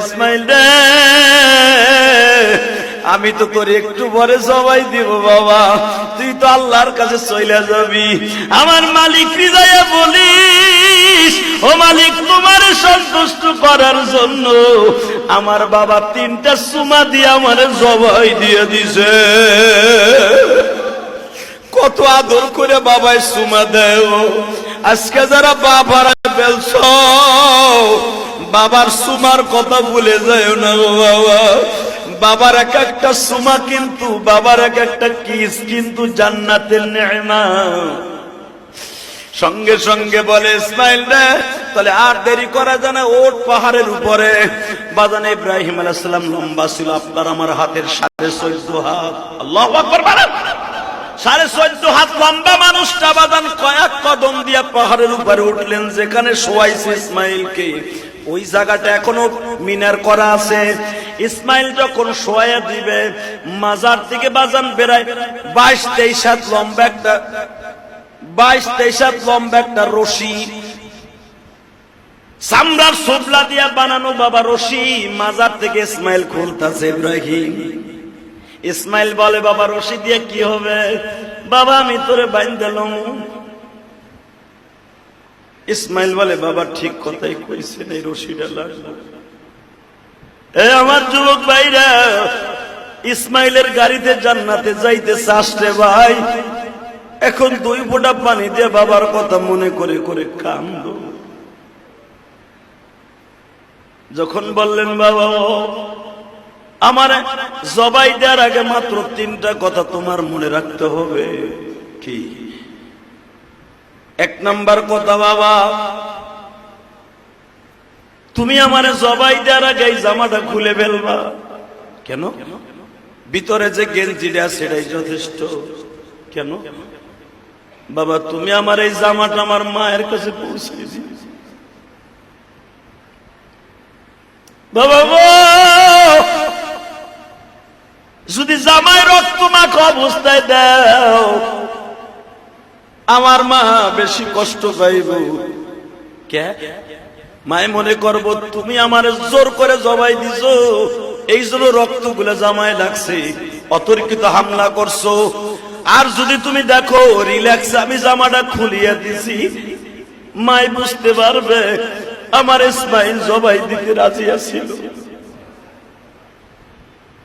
ইসমাইল রে, আমি তো তোর একটু পরে সবাই দিব বাবা, তুই তো আল্লাহর কাছে চলে যাবি। আমার মালিক রিজায়া বলিস, ও মালিক তোমার সন্তুষ্ট করার জন্য আমার বাবা 3টা সুমা দিয়ে আমার জবাই দিয়ে দিছে। কত আদর করে বাবাই সুমা দেয়। আজকে যারা বাবারা বেলছ, বাবার সুমার কথা ভুলে যায় না গো বাবা। বাবার এক একটা সুমা কিন্তু, বাবার এক একটা কিস কিন্তু জান্নাতের নেয়ামত। সঙ্গে সঙ্গে বলে ইসমাইল রে, তাহলে আর দেরি করা যায় না, ওঠ পাহাড়ের উপরে। বাজান ইব্রাহিম আলাইহিস সালাম লম্বা ছিল আপনার আমার হাতের 14.5 হাত। আল্লাহু আকবার বলেন। 14.5 হাত লম্বা মানুষটা বাজান কয়েক কদম দিয়ে পাহাড়ের উপরে উঠলেন, যেখানে শোয়াইছে ইসমাইলকে। ওই জায়গাটা এখনো মিনার করা আছে। ইসমাইল যখন শোয়া দিবে, মাজার থেকে বাজান বেড়ায় 22-23 হাত লম্বা একটা 22-23 হাত লম্বা একটা রশি, চামড়ার সোবলা দিয়া বানানো বাবা রশি, মাজার থেকে ইসমাইল খুলতাছে ইব্রাহিম। ইসমাইল বলে বাবা রশি দিয়ে কি হবে? বাবা আমি তোরে বাইন্ধালাম। ইসমাইল বলে বাবা ঠিক কথাই কইছেন, এই রশিটা লাগবে। আমার যুবক ভাইরা, ইসমাইলের গাড়িতে জান্নাতে যাইতেছে আসলে ভাই, এখন 2 ফোঁটা পানি দিয়ে বাবার কথা মনে করে করে কান্দ। যখন বললেন বাবা আমার জবাই দেওয়ার আগে মাত্র 3টা কথা তোমার মনে রাখতে হবে। কি? 1 নাম্বার কথা, বাবা তুমি আমারে জবাই দেওয়ার আগে এই জামাটা খুলে ফেলবা। কেন? ভিতরে যে গেঞ্জিটা সেটাই যথেষ্ট। কেন? বাবা তুমি আমার এই জামাটা আমার মায়ের কাছে পৌঁছে দিও। বাবা যদি জামাই রক্ত মাখা অবস্থায় দাও, আমার মা বেশি কষ্ট পাইব। কে? মায় মনে করব তুমি আমার জোর করে জবাই দিছো, এই জন্য রক্তগুলো জামায় লাগছে, অতর্কিত হামলা করছো। আর যদি তুমি দেখো রিল্যাক্স আমি জামাটা খুলিয়ে দিছি, মায় বুঝতে পারবে আমার ইসমাইল জবাই দিতে রাজি আছিল।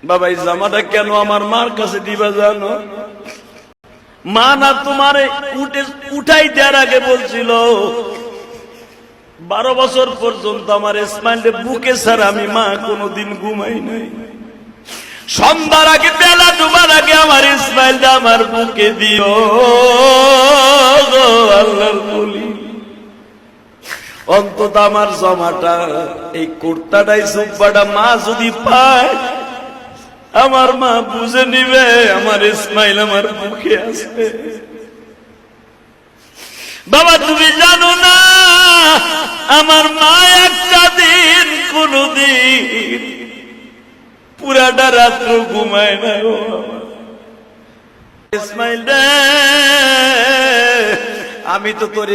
বাবা এই জামাটা কেন আমার মার কাছে দিবা জানো? মা না তোমারে উঠাই দেওয়ার আগে বলছিল 12 বছর পর্যন্ত আমার ইসমাইলের বুকে ছাড়া আমি মা কোনোদিন ঘুমাই নাই। সন্ধ্যার আগে বেলা ডুবার আগে আমার ইসমাইলটা আমার বুকে দিও আল্লাহর বলি। অন্তত আমার জামাটা, এই কুর্তাটাই জুব্বাটা মা যদি পায়, আমার মা বুঝে নিবে আমার ইসমাইল আমার বুকে আছে। বাবা তুমি জানো না, আমার মা একটা দিন কোনদিন পুরাটা রাত্র ঘুমায় না। ইসমাইল রে, আমি তো তোর